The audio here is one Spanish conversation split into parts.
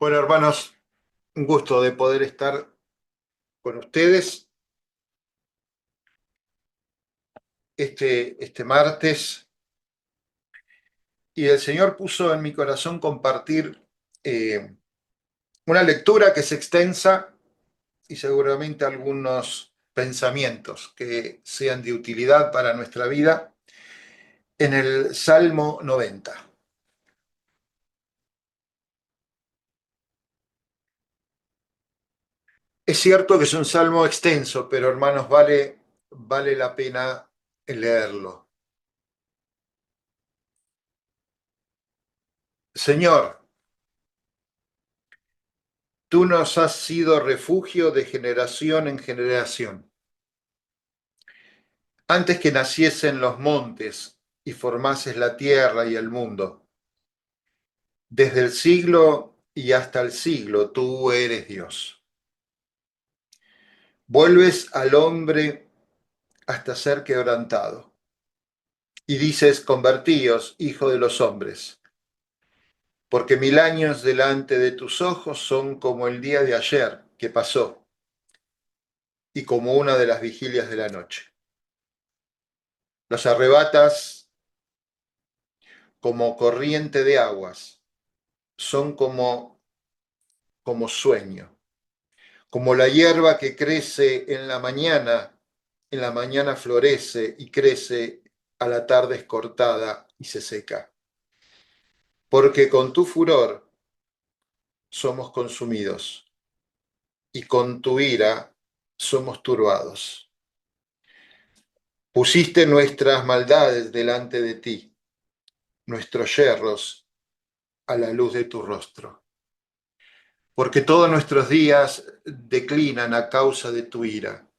Bueno, hermanos, un gusto de poder estar con ustedes este martes. Y el Señor puso en mi corazón compartir eh, una lectura que es extensa y seguramente algunos pensamientos que sean de utilidad para nuestra vida en el Salmo 90. Es cierto que es un salmo extenso, pero hermanos, vale la pena leerlo. Señor, tú nos has sido refugio de generación en generación. Antes que naciesen los montes y formases la tierra y el mundo, desde el siglo y hasta el siglo tú eres Dios. Vuelves al hombre hasta ser quebrantado. Y dices, convertíos, hijo de los hombres, porque 1000 años delante de tus ojos son como el día de ayer que pasó y como una de las vigilias de la noche. Los arrebatas como corriente de aguas, son como sueño, como la hierba que crece en la mañana florece y crece, a la tarde es cortada y se seca. Porque con tu furor somos consumidos y con tu ira somos turbados. Pusiste nuestras maldades delante de ti, nuestros yerros a la luz de tu rostro. Porque todos nuestros días declinan a causa de tu ira.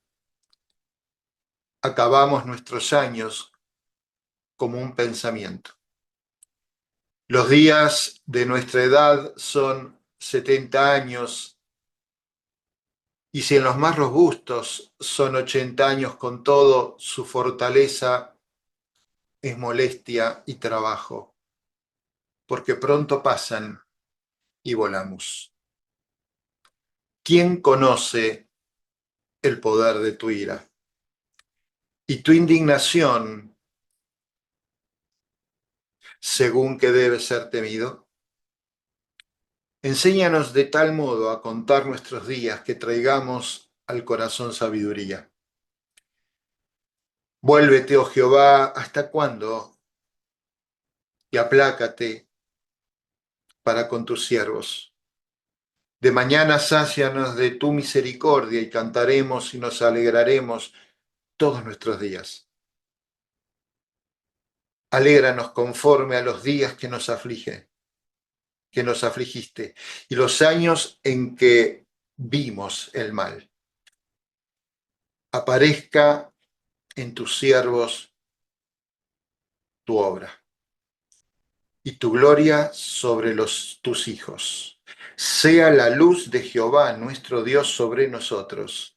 Acabamos nuestros años como un pensamiento. Los días de nuestra edad son 70 años, y si en los más robustos son 80 años, con todo, su fortaleza es molestia y trabajo, porque pronto pasan y volamos. ¿Quién conoce el poder de tu ira? Y tu indignación, según que debe ser temido. Enséñanos de tal modo a contar nuestros días que traigamos al corazón sabiduría. Vuélvete, oh Jehová, ¿hasta cuándo? Y aplácate para con tus siervos. De mañana sácianos de tu misericordia y cantaremos y nos alegraremos todos nuestros días. Alégranos conforme a los días que nos afligiste, y los años en que vimos el mal. Aparezca en tus siervos tu obra y tu gloria sobre tus hijos. Sea la luz de Jehová nuestro Dios sobre nosotros,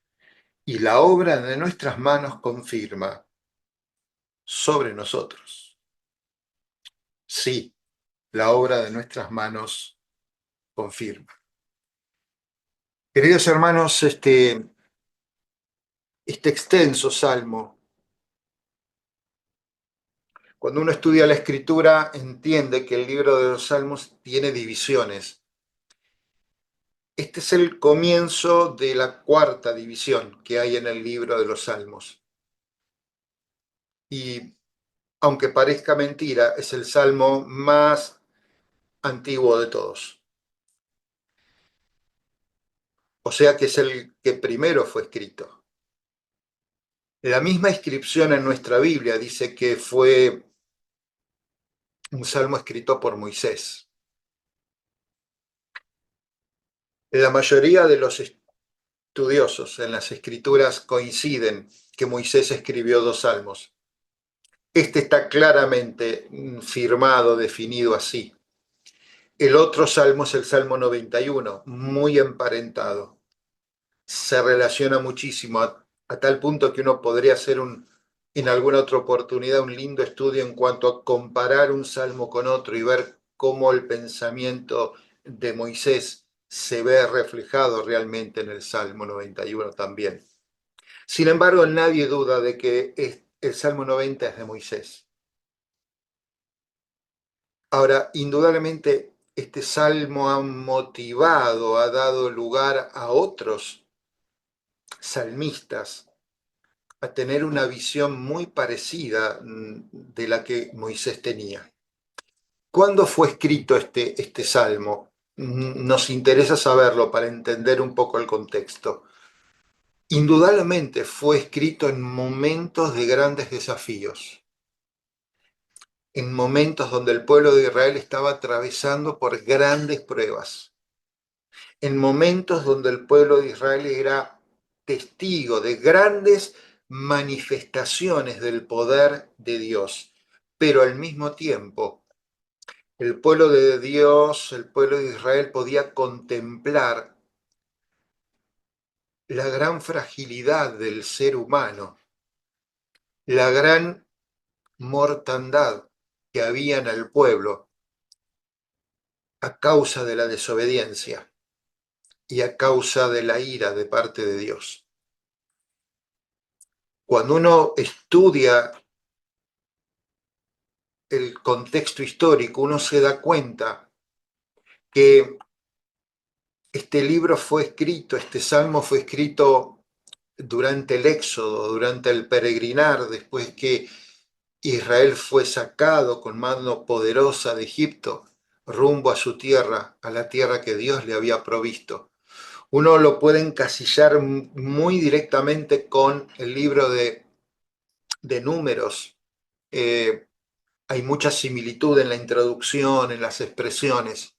y la obra de nuestras manos confirma sobre nosotros. Sí, la obra de nuestras manos confirma. Queridos hermanos, este extenso salmo, cuando uno estudia la escritura, entiende que el libro de los salmos tiene divisiones. Este es el comienzo de la cuarta división que hay en el libro de los salmos. Y aunque parezca mentira, es el salmo más antiguo de todos. O sea que es el que primero fue escrito. La misma inscripción en nuestra Biblia dice que fue un salmo escrito por Moisés. La mayoría de los estudiosos en las escrituras coinciden que Moisés escribió 2 salmos. Este está claramente firmado, definido así. El otro salmo es el Salmo 91, muy emparentado. Se relaciona muchísimo a tal punto que uno podría hacer en alguna otra oportunidad un lindo estudio en cuanto a comparar un salmo con otro y ver cómo el pensamiento de Moisés se ve reflejado realmente en el Salmo 91 también. Sin embargo, nadie duda de que el Salmo 90 es de Moisés. Ahora, indudablemente, este salmo ha motivado, ha dado lugar a otros salmistas a tener una visión muy parecida de la que Moisés tenía. ¿Cuándo fue escrito este salmo? Nos interesa saberlo para entender un poco el contexto. Indudablemente fue escrito en momentos de grandes desafíos, en momentos donde el pueblo de Israel estaba atravesando por grandes pruebas, en momentos donde el pueblo de Israel era testigo de grandes manifestaciones del poder de Dios, pero al mismo tiempo el pueblo de Dios, el pueblo de Israel podía contemplar la gran fragilidad del ser humano, la gran mortandad que había en el pueblo a causa de la desobediencia y a causa de la ira de parte de Dios. Cuando uno estudia el contexto histórico, uno se da cuenta que este libro fue escrito, este salmo fue escrito durante el éxodo, durante el peregrinar, después que Israel fue sacado con mano poderosa de Egipto rumbo a su tierra, a la tierra que Dios le había provisto. Uno lo puede encasillar muy directamente con el libro de Números. Hay mucha similitud en la introducción, en las expresiones.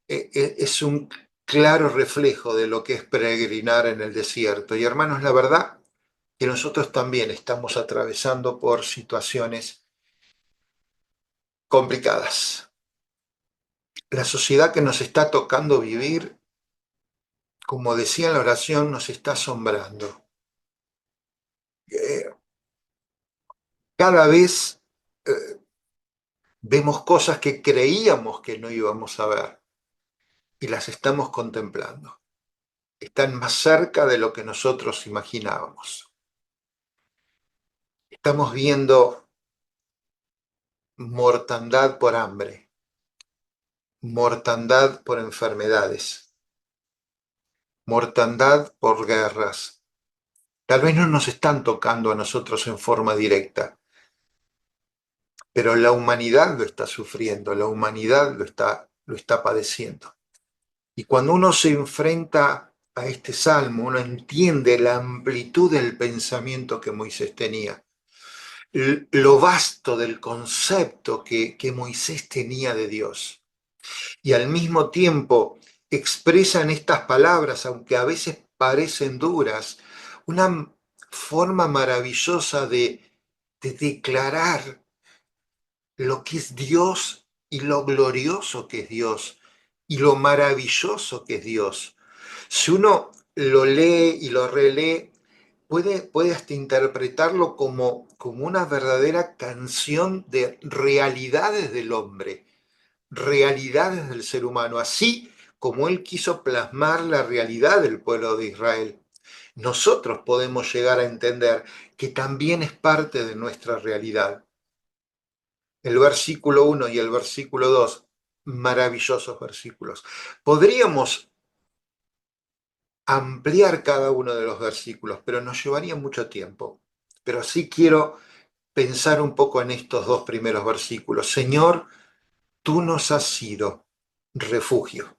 Es un claro reflejo de lo que es peregrinar en el desierto. Y hermanos, la verdad que nosotros también estamos atravesando por situaciones complicadas. La sociedad que nos está tocando vivir, como decía en la oración, nos está asombrando. Eh, Cada vez vemos cosas que creíamos que no íbamos a ver y las estamos contemplando. Están más cerca de lo que nosotros imaginábamos. Estamos viendo mortandad por hambre, mortandad por enfermedades, mortandad por guerras. Tal vez no nos están tocando a nosotros en forma directa, pero la humanidad lo está sufriendo, la humanidad lo está padeciendo. Y cuando uno se enfrenta a este salmo, uno entiende la amplitud del pensamiento que Moisés tenía, lo vasto del concepto que Moisés tenía de Dios. Y al mismo tiempo expresan estas palabras, aunque a veces parecen duras, una forma maravillosa de declarar lo que es Dios y lo glorioso que es Dios y lo maravilloso que es Dios. Si uno lo lee y lo relee, puede hasta interpretarlo como una verdadera canción de realidades del hombre, realidades del ser humano, así como él quiso plasmar la realidad del pueblo de Israel. Nosotros podemos llegar a entender que también es parte de nuestra realidad. El versículo 1 y el versículo 2, maravillosos versículos. Podríamos ampliar cada uno de los versículos, pero nos llevaría mucho tiempo. Pero sí quiero pensar un poco en estos dos primeros versículos. Señor, tú nos has sido refugio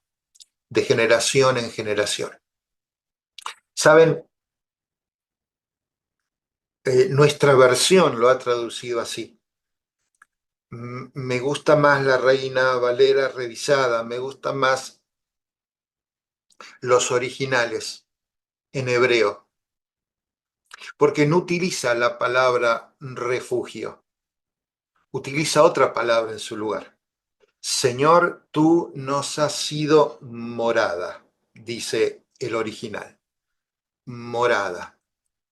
de generación en generación. Saben, nuestra versión lo ha traducido así. Me gusta más la Reina Valera revisada, me gusta más los originales en hebreo, porque no utiliza la palabra refugio, utiliza otra palabra en su lugar. Señor, tú nos has sido morada, dice el original, morada,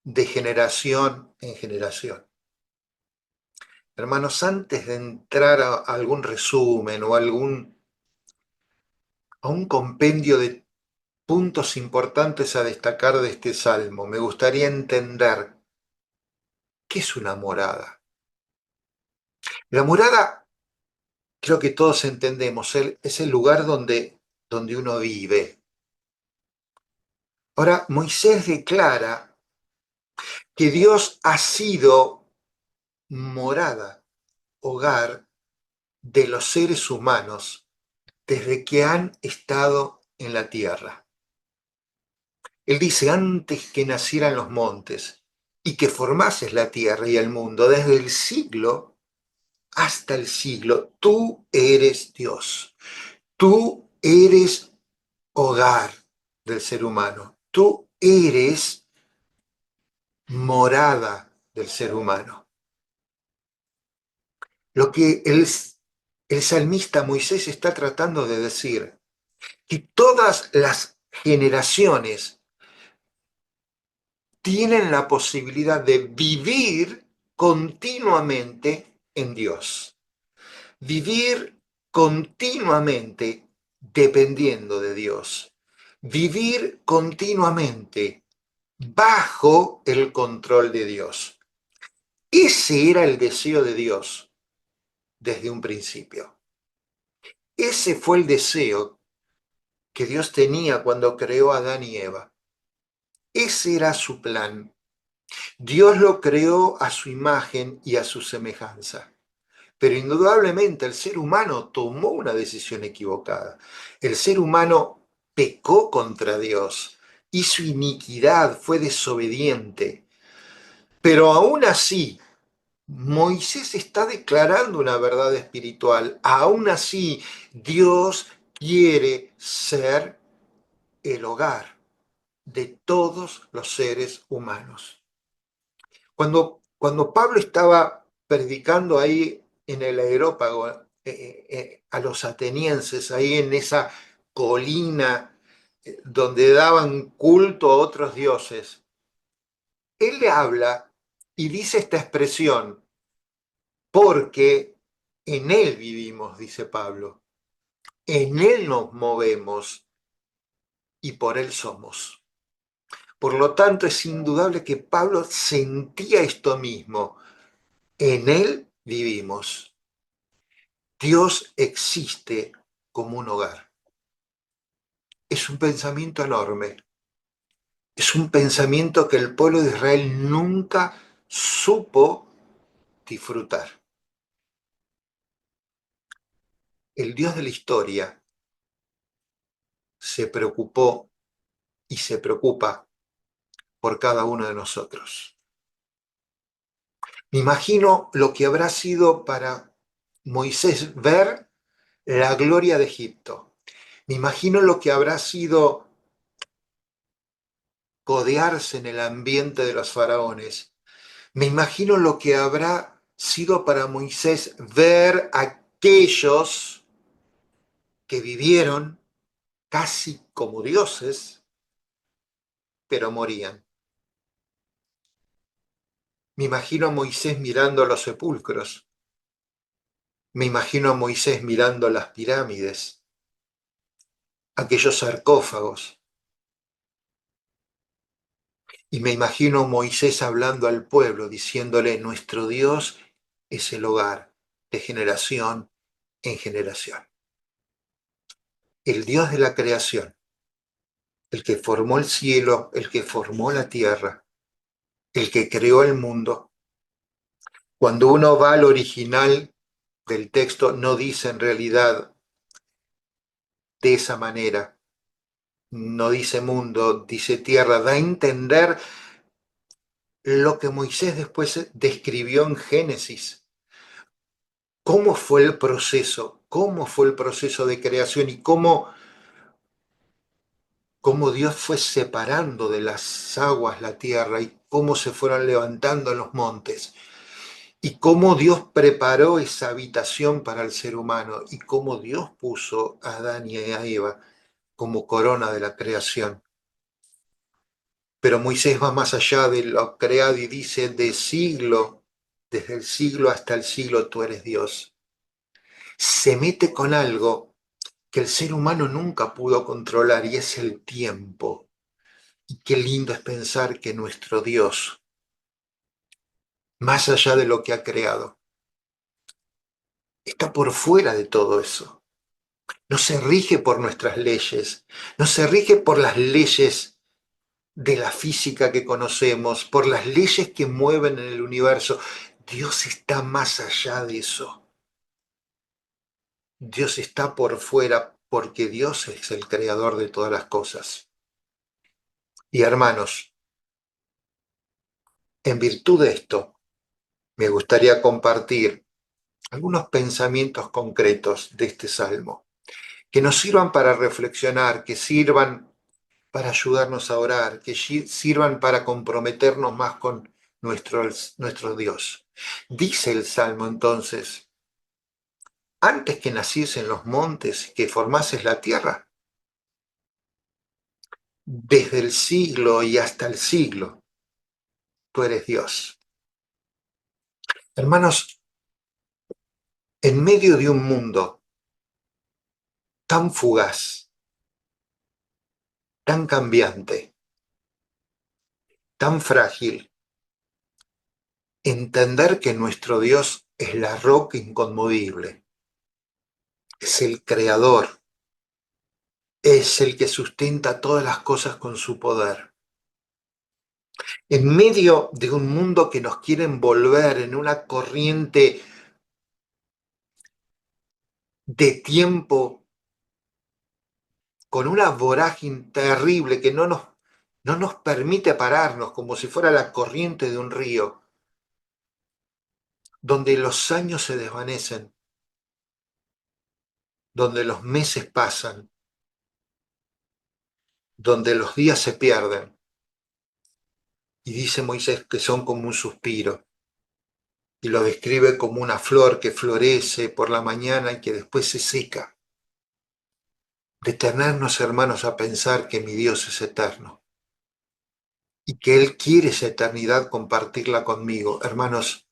de generación en generación. Hermanos, antes de entrar a algún resumen o a un compendio de puntos importantes a destacar de este salmo. Me gustaría entender qué es una morada. La morada, creo que todos entendemos, es el lugar donde uno vive. Ahora, Moisés declara que Dios ha sido morada, hogar de los seres humanos desde que han estado en la tierra. Él dice, antes que nacieran los montes y que formases la tierra y el mundo, desde el siglo hasta el siglo, tú eres Dios. Tú eres hogar del ser humano. Tú eres morada del ser humano. Lo que el salmista Moisés está tratando de decir, que todas las generaciones tienen la posibilidad de vivir continuamente en Dios, vivir continuamente dependiendo de Dios, vivir continuamente bajo el control de Dios. Ese era el deseo de Dios desde un principio. Ese fue el deseo que Dios tenía cuando creó a Adán y Eva. Ese era su plan. Dios lo creó a su imagen y a su semejanza. Pero indudablemente el ser humano tomó una decisión equivocada. El ser humano pecó contra Dios, hizo iniquidad, fue desobediente. Pero aún así, Moisés está declarando una verdad espiritual. Aún así, Dios quiere ser el hogar de todos los seres humanos. Cuando Pablo estaba predicando ahí en el Areópago a los atenienses, ahí en esa colina donde daban culto a otros dioses, él le habla y dice esta expresión, porque en él vivimos, dice Pablo, en él nos movemos y por él somos. Por lo tanto, es indudable que Pablo sentía esto mismo. En él vivimos. Dios existe como un hogar. Es un pensamiento enorme. Es un pensamiento que el pueblo de Israel nunca supo disfrutar. El Dios de la historia se preocupó y se preocupa por cada uno de nosotros. Me imagino lo que habrá sido para Moisés ver la gloria de Egipto. Me imagino lo que habrá sido codearse en el ambiente de los faraones. Me imagino lo que habrá sido para Moisés ver a aquellos que vivieron casi como dioses, pero morían. Me imagino a Moisés mirando los sepulcros. Me imagino a Moisés mirando las pirámides, aquellos sarcófagos. Y me imagino a Moisés hablando al pueblo, diciéndole, nuestro Dios es el hogar de generación en generación. El Dios de la creación, el que formó el cielo, el que formó la tierra, el que creó el mundo. Cuando uno va al original del texto, no dice en realidad de esa manera, no dice mundo, dice tierra, da a entender lo que Moisés después describió en Génesis. Cómo fue el proceso de creación y cómo Dios fue separando de las aguas la tierra y cómo se fueron levantando los montes y cómo Dios preparó esa habitación para el ser humano y cómo Dios puso a Adán y a Eva como corona de la creación. Pero Moisés va más allá de lo creado y dice, desde el siglo hasta el siglo tú eres Dios. Se mete con algo que el ser humano nunca pudo controlar, y es el tiempo. Y qué lindo es pensar que nuestro Dios, más allá de lo que ha creado, está por fuera de todo eso. No se rige por nuestras leyes, no se rige por las leyes de la física que conocemos, por las leyes que mueven en el universo. Dios está más allá de eso. Dios está por fuera porque Dios es el creador de todas las cosas. Y hermanos, en virtud de esto, me gustaría compartir algunos pensamientos concretos de este salmo, que nos sirvan para reflexionar, que sirvan para ayudarnos a orar, que sirvan para comprometernos más con nuestro Dios. Dice el salmo entonces: antes que naciesen los montes y que formases la tierra, desde el siglo y hasta el siglo, tú eres Dios. Hermanos, en medio de un mundo tan fugaz, tan cambiante, tan frágil, entender que nuestro Dios es la roca inconmovible, es el creador, es el que sustenta todas las cosas con su poder. En medio de un mundo que nos quiere envolver en una corriente de tiempo con una vorágine terrible que no nos permite pararnos, como si fuera la corriente de un río, donde los años se desvanecen, donde los meses pasan, donde los días se pierden. Y dice Moisés que son como un suspiro, y lo describe como una flor que florece por la mañana y que después se seca. Detenernos, hermanos, a pensar que mi Dios es eterno y que Él quiere esa eternidad compartirla conmigo. Hermanos,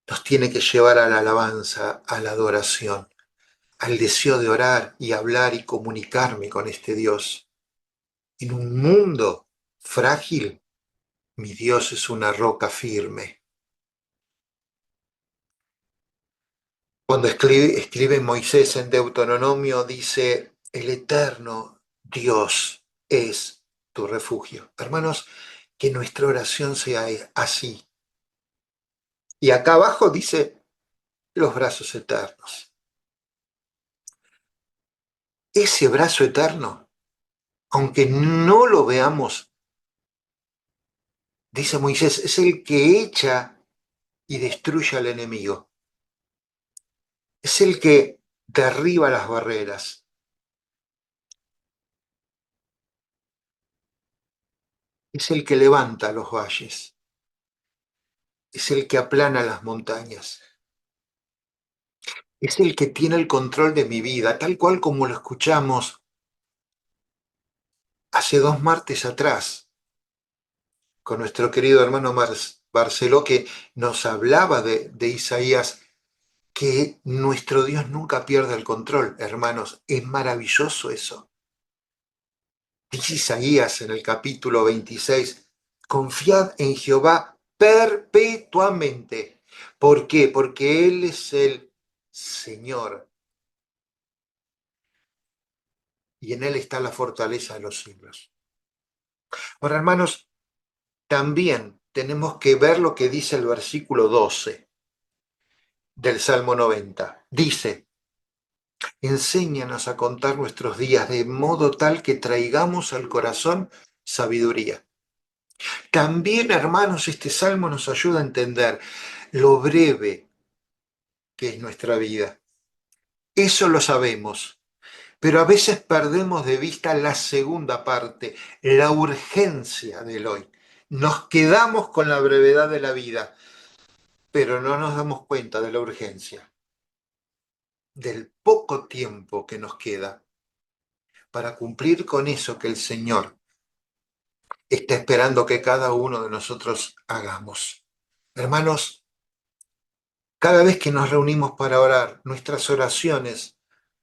nos tiene que llevar a la alabanza, a la adoración, al deseo de orar y hablar y comunicarme con este Dios. En un mundo frágil, mi Dios es una roca firme. Cuando escribe Moisés en Deuteronomio, dice: el eterno Dios es tu refugio. Hermanos, que nuestra oración sea así. Y acá abajo dice: los brazos eternos. Ese brazo eterno, aunque no lo veamos, dice Moisés, es el que echa y destruye al enemigo. Es el que derriba las barreras. Es el que levanta los valles. Es el que aplana las montañas. Es el que tiene el control de mi vida, tal cual como lo escuchamos hace 2 martes atrás, con nuestro querido hermano Barceló, que nos hablaba de Isaías, que nuestro Dios nunca pierde el control. Hermanos, es maravilloso eso. Dice Isaías en el capítulo 26, confiad en Jehová perpetuamente. ¿Por qué? Porque Él es el Señor y en Él está la fortaleza de los siglos. Ahora, hermanos, también tenemos que ver lo que dice el versículo 12 del Salmo 90. Dice: enséñanos a contar nuestros días de modo tal que traigamos al corazón sabiduría. También, hermanos, este salmo nos ayuda a entender lo breve que es nuestra vida. Eso lo sabemos, pero a veces perdemos de vista la segunda parte, la urgencia del hoy. Nos quedamos con la brevedad de la vida, pero no nos damos cuenta de la urgencia, del poco tiempo que nos queda para cumplir con eso que el Señor está esperando que cada uno de nosotros hagamos. Hermanos, cada vez que nos reunimos para orar, nuestras oraciones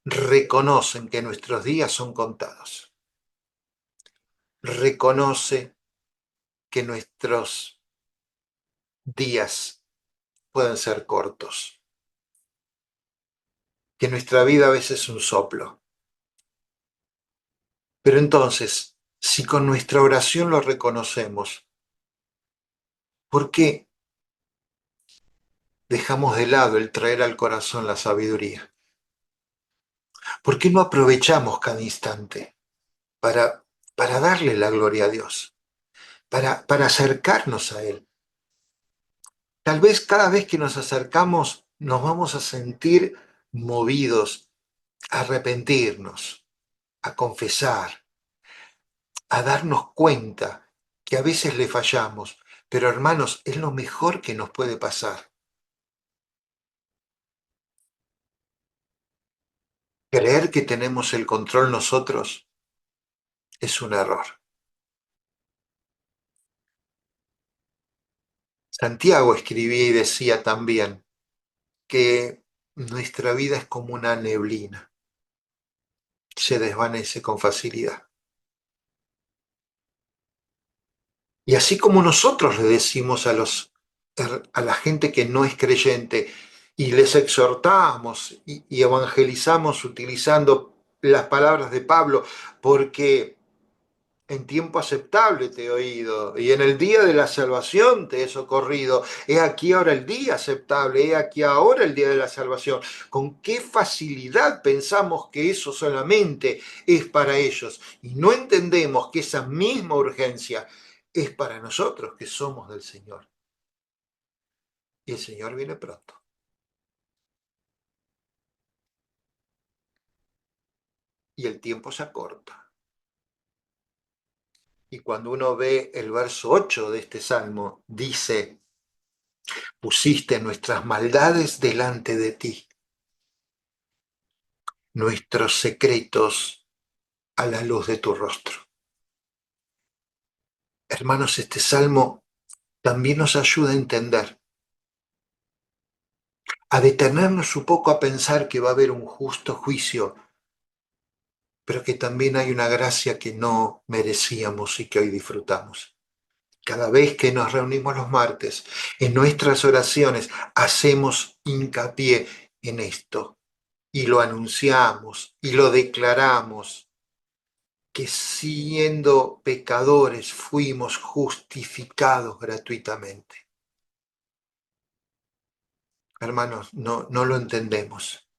reconocen que nuestros días son contados. Reconoce que nuestros días pueden ser cortos, que nuestra vida a veces es un soplo. Pero entonces, si con nuestra oración lo reconocemos, ¿por qué dejamos de lado el traer al corazón la sabiduría? ¿Por qué no aprovechamos cada instante para, para darle la gloria a Dios, para acercarnos a Él? Tal vez cada vez que nos acercamos nos vamos a sentir movidos a arrepentirnos, a confesar, a darnos cuenta que a veces le fallamos, pero hermanos, es lo mejor que nos puede pasar. Creer que tenemos el control nosotros es un error. Santiago escribía y decía también que nuestra vida es como una neblina, se desvanece con facilidad. Y así como nosotros le decimos a la gente que no es creyente y les exhortamos y evangelizamos utilizando las palabras de Pablo, porque en tiempo aceptable te he oído, y en el día de la salvación te he socorrido. He aquí ahora el día aceptable, he aquí ahora el día de la salvación. Con qué facilidad pensamos que eso solamente es para ellos, y no entendemos que esa misma urgencia es para nosotros que somos del Señor. Y el Señor viene pronto. Y el tiempo se acorta. Y cuando uno ve el verso 8 de este salmo, dice: pusiste nuestras maldades delante de ti, nuestros secretos a la luz de tu rostro. Hermanos, este salmo también nos ayuda a entender, a detenernos un poco a pensar que va a haber un justo juicio, pero que también hay una gracia que no merecíamos y que hoy disfrutamos. Cada vez que nos reunimos los martes, en nuestras oraciones hacemos hincapié en esto y lo anunciamos y lo declaramos, que siendo pecadores fuimos justificados gratuitamente. Hermanos, no lo entendemos.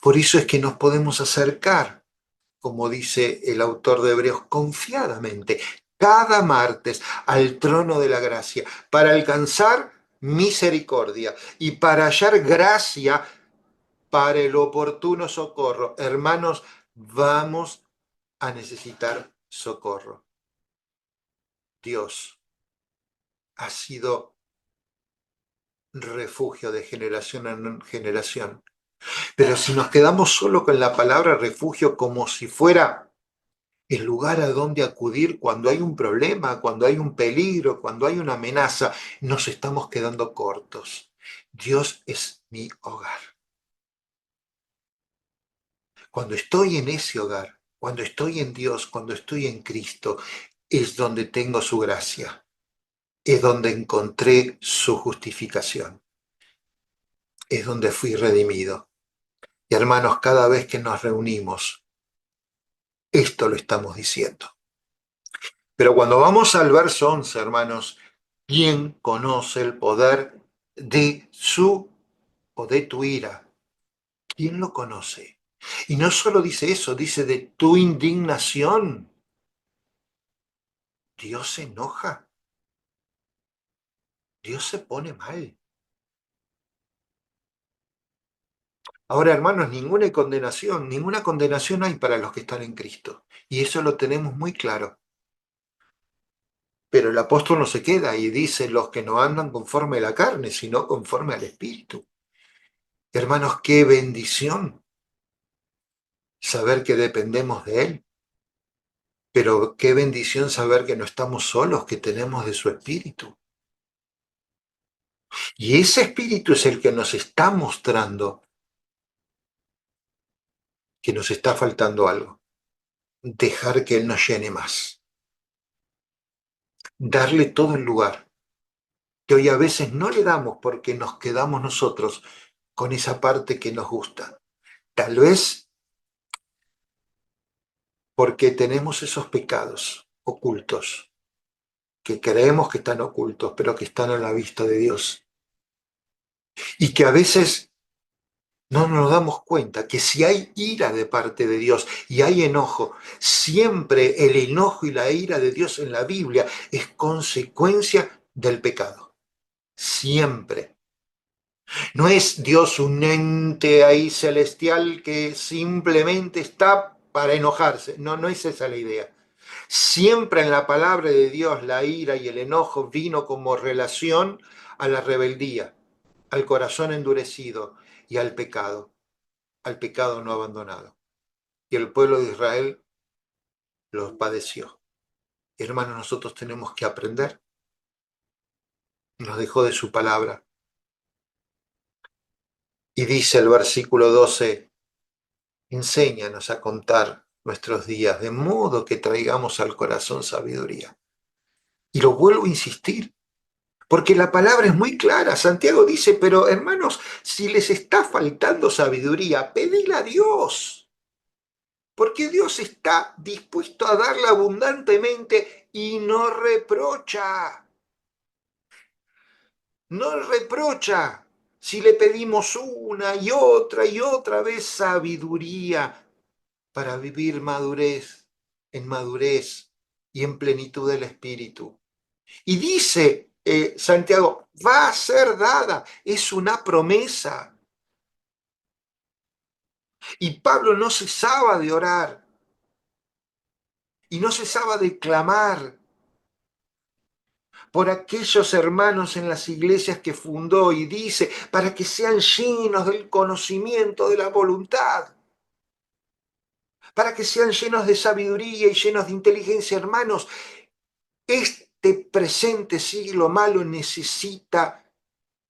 Por eso es que nos podemos acercar, como dice el autor de Hebreos, confiadamente, cada martes al trono de la gracia, para alcanzar misericordia y para hallar gracia para el oportuno socorro. Hermanos, vamos a necesitar socorro. Dios ha sido refugio de generación en generación. Pero si nos quedamos solo con la palabra refugio como si fuera el lugar a donde acudir cuando hay un problema, cuando hay un peligro, cuando hay una amenaza, nos estamos quedando cortos. Dios es mi hogar. Cuando estoy en ese hogar, cuando estoy en Dios, cuando estoy en Cristo, es donde tengo su gracia, es donde encontré su justificación, es donde fui redimido. Y hermanos, cada vez que nos reunimos, esto lo estamos diciendo. Pero cuando vamos al verso 11, hermanos, ¿quién conoce el poder de su o de tu ira? ¿Quién lo conoce? Y no solo dice eso, dice de tu indignación. Dios se enoja, Dios se pone mal. Ahora, hermanos, ninguna condenación hay para los que están en Cristo. Y eso lo tenemos muy claro. Pero el apóstol no se queda y dice los que no andan conforme a la carne, sino conforme al Espíritu. Hermanos, qué bendición saber que dependemos de Él, pero qué bendición saber que no estamos solos, que tenemos de su Espíritu. Y ese Espíritu es el que nos está mostrando que nos está faltando algo. Dejar que Él nos llene más. Darle todo el lugar que hoy a veces no le damos porque nos quedamos nosotros con esa parte que nos gusta. Tal vez porque tenemos esos pecados ocultos, que creemos que están ocultos, pero que están a la vista de Dios. Y que a veces no nos damos cuenta que si hay ira de parte de Dios y hay enojo, siempre el enojo y la ira de Dios en la Biblia es consecuencia del pecado. Siempre. No es Dios un ente ahí celestial que simplemente está para enojarse. No, no es esa la idea. Siempre en la palabra de Dios la ira y el enojo vino como relación a la rebeldía, al corazón endurecido y al pecado no abandonado. Y el pueblo de Israel los padeció. Hermanos, nosotros tenemos que aprender. Nos dejó de su palabra. Y dice el versículo 12, enséñanos a contar nuestros días, de modo que traigamos al corazón sabiduría. Y lo vuelvo a insistir, porque la palabra es muy clara. Santiago dice, pero hermanos, si les está faltando sabiduría, pedile a Dios, porque Dios está dispuesto a darla abundantemente y no reprocha. No reprocha si le pedimos una y otra vez sabiduría para vivir en madurez y en plenitud del Espíritu. Y dice Santiago, va a ser dada, es una promesa. Y Pablo no cesaba de orar y no cesaba de clamar por aquellos hermanos en las iglesias que fundó y dice, para que sean llenos del conocimiento de la voluntad, para que sean llenos de sabiduría y llenos de inteligencia, hermanos. Este presente siglo malo necesita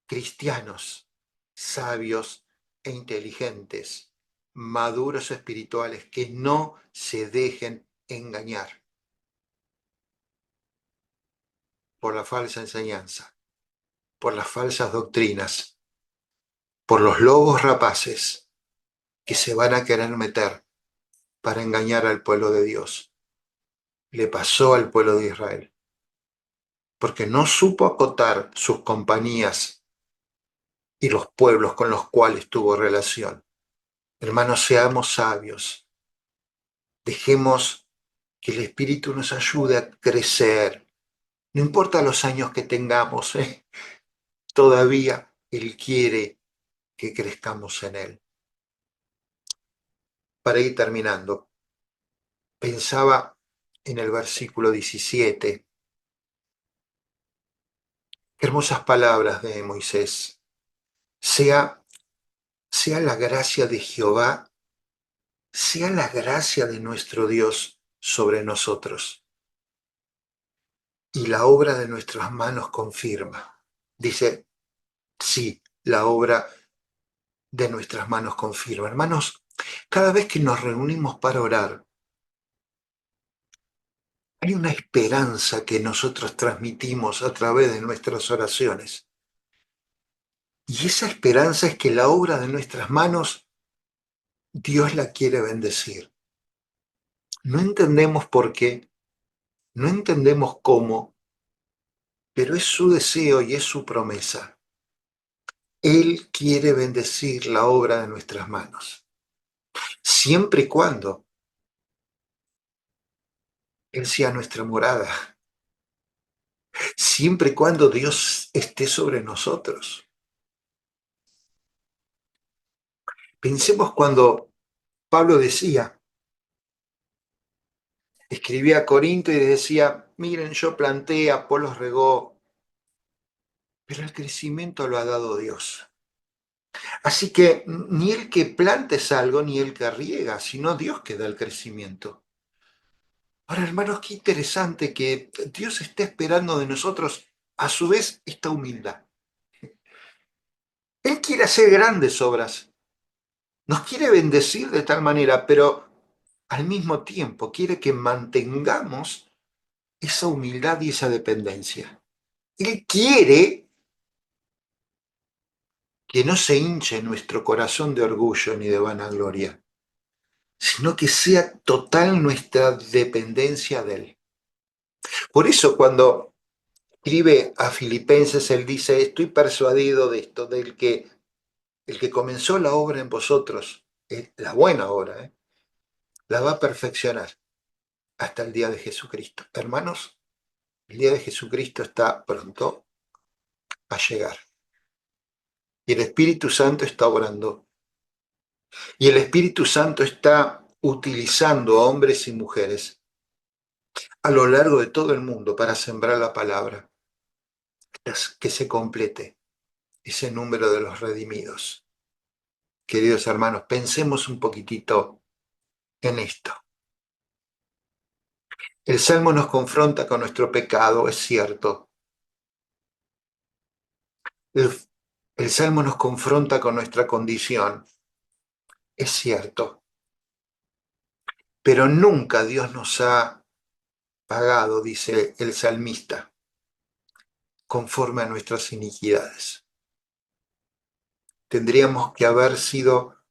cristianos sabios e inteligentes, maduros espirituales, que no se dejen engañar por la falsa enseñanza, por las falsas doctrinas, por los lobos rapaces que se van a querer meter para engañar al pueblo de Dios. Le pasó al pueblo de Israel, porque no supo acotar sus compañías y los pueblos con los cuales tuvo relación. Hermanos, seamos sabios, dejemos que el Espíritu nos ayude a crecer. No importa los años que tengamos, todavía Él quiere que crezcamos en Él. Para ir terminando, pensaba en el versículo 17. Qué hermosas palabras de Moisés. Sea la gracia de Jehová, sea la gracia de nuestro Dios sobre nosotros. Y la obra de nuestras manos confirma. Dice, sí, la obra de nuestras manos confirma. Hermanos, cada vez que nos reunimos para orar, hay una esperanza que nosotros transmitimos a través de nuestras oraciones. Y esa esperanza es que la obra de nuestras manos, Dios la quiere bendecir. No entendemos por qué, no entendemos cómo, pero es su deseo y es su promesa. Él quiere bendecir la obra de nuestras manos, siempre y cuando Él sea nuestra morada, siempre y cuando Dios esté sobre nosotros. Pensemos cuando Pablo escribía a Corinto y decía, miren, yo planté, Apolos regó, pero el crecimiento lo ha dado Dios. Así que ni el que planta es algo, ni el que riega, sino Dios que da el crecimiento. Ahora, hermanos, qué interesante que Dios esté esperando de nosotros, a su vez, esta humildad. Él quiere hacer grandes obras, Nos quiere bendecir de tal manera, pero al mismo tiempo quiere que mantengamos esa humildad y esa dependencia. Él quiere que no se hinche nuestro corazón de orgullo ni de vanagloria, sino que sea total nuestra dependencia de Él. Por eso cuando escribe a Filipenses, él dice, estoy persuadido de esto, del que el que comenzó la obra en vosotros, la buena obra, la va a perfeccionar hasta el día de Jesucristo. Hermanos, el día de Jesucristo está pronto a llegar. Y el Espíritu Santo está obrando. Y el Espíritu Santo está utilizando a hombres y mujeres a lo largo de todo el mundo para sembrar la palabra, que se complete ese número de los redimidos. Queridos hermanos, pensemos un poquitito en esto. El Salmo nos confronta con nuestro pecado, es cierto. El, el Salmo nos confronta con nuestra condición, es cierto. Pero nunca Dios nos ha pagado, dice el salmista, conforme a nuestras iniquidades. Tendríamos que haber sido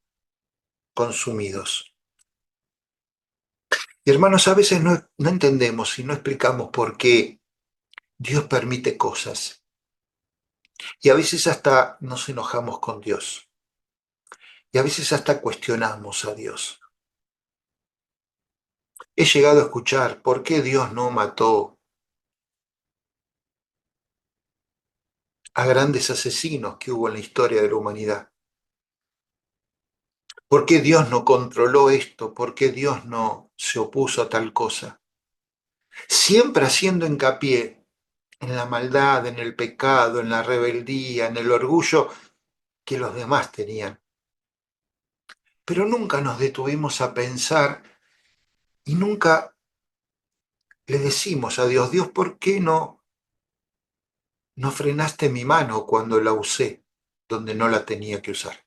consumidos. Y hermanos, a veces no entendemos y no explicamos por qué Dios permite cosas. Y a veces hasta nos enojamos con Dios. Y a veces hasta cuestionamos a Dios. He llegado a escuchar por qué Dios no mató a grandes asesinos que hubo en la historia de la humanidad. ¿Por qué Dios no controló esto? ¿Por qué Dios no se opuso a tal cosa? Siempre haciendo hincapié en la maldad, en el pecado, en la rebeldía, en el orgullo que los demás tenían. Pero nunca nos detuvimos a pensar y nunca le decimos a Dios, Dios, ¿por qué no frenaste mi mano cuando la usé donde no la tenía que usar?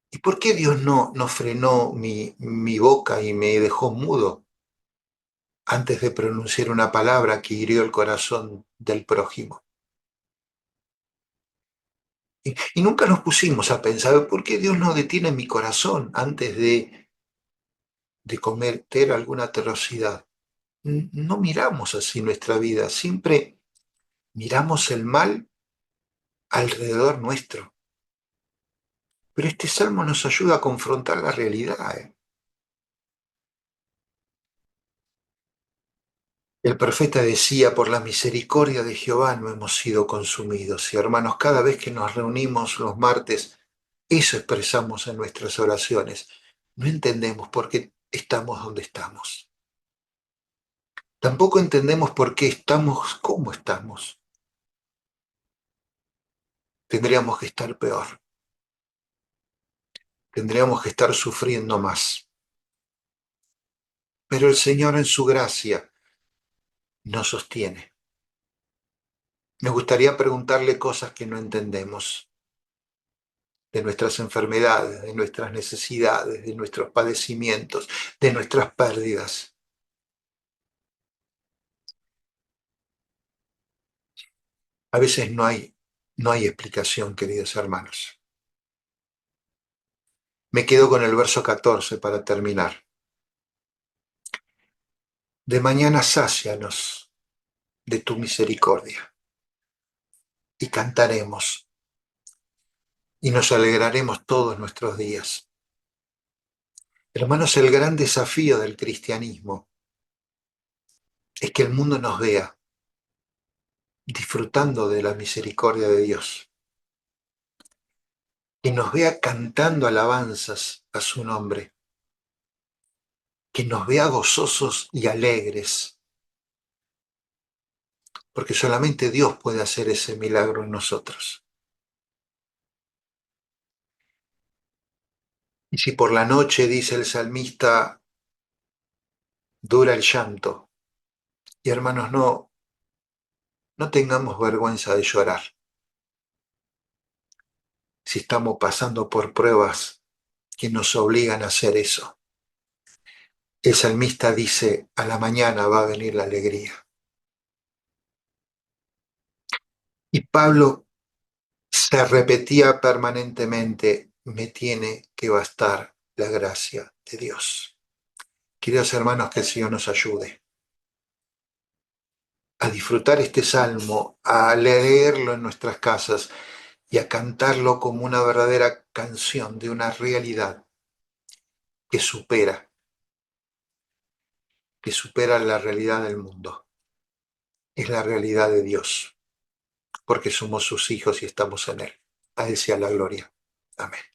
¿Y por qué Dios no frenó mi boca y me dejó mudo antes de pronunciar una palabra que hirió el corazón del prójimo? Y nunca nos pusimos a pensar, ¿por qué Dios no detiene mi corazón antes de cometer alguna atrocidad? No miramos así nuestra vida, siempre miramos el mal alrededor nuestro. Pero este salmo nos ayuda a confrontar la realidad. El profeta decía, por la misericordia de Jehová no hemos sido consumidos. Y hermanos, cada vez que nos reunimos los martes, eso expresamos en nuestras oraciones. No entendemos por qué estamos donde estamos. Tampoco entendemos por qué estamos como estamos. Tendríamos que estar peor. Tendríamos que estar sufriendo más. Pero el Señor en su gracia nos sostiene. Me gustaría preguntarle cosas que no entendemos, de nuestras enfermedades, de nuestras necesidades, de nuestros padecimientos, de nuestras pérdidas. A veces no hay explicación, queridos hermanos. Me quedo con el verso 14 para terminar. De mañana sácianos de tu misericordia y cantaremos y nos alegraremos todos nuestros días. Hermanos, el gran desafío del cristianismo es que el mundo nos vea disfrutando de la misericordia de Dios, que nos vea cantando alabanzas a su nombre, que nos vea gozosos y alegres, porque solamente Dios puede hacer ese milagro en nosotros. Y si por la noche, dice el salmista, dura el llanto, y hermanos, no tengamos vergüenza de llorar. si estamos pasando por pruebas que nos obligan a hacer eso. El salmista dice, a la mañana va a venir la alegría. Y Pablo se repetía permanentemente, me tiene que bastar la gracia de Dios. Queridos hermanos, que el Señor nos ayude a disfrutar este salmo, a leerlo en nuestras casas y a cantarlo como una verdadera canción de una realidad que supera la realidad del mundo. Es la realidad de Dios, porque somos sus hijos y estamos en Él. A Él sea la gloria. Amén.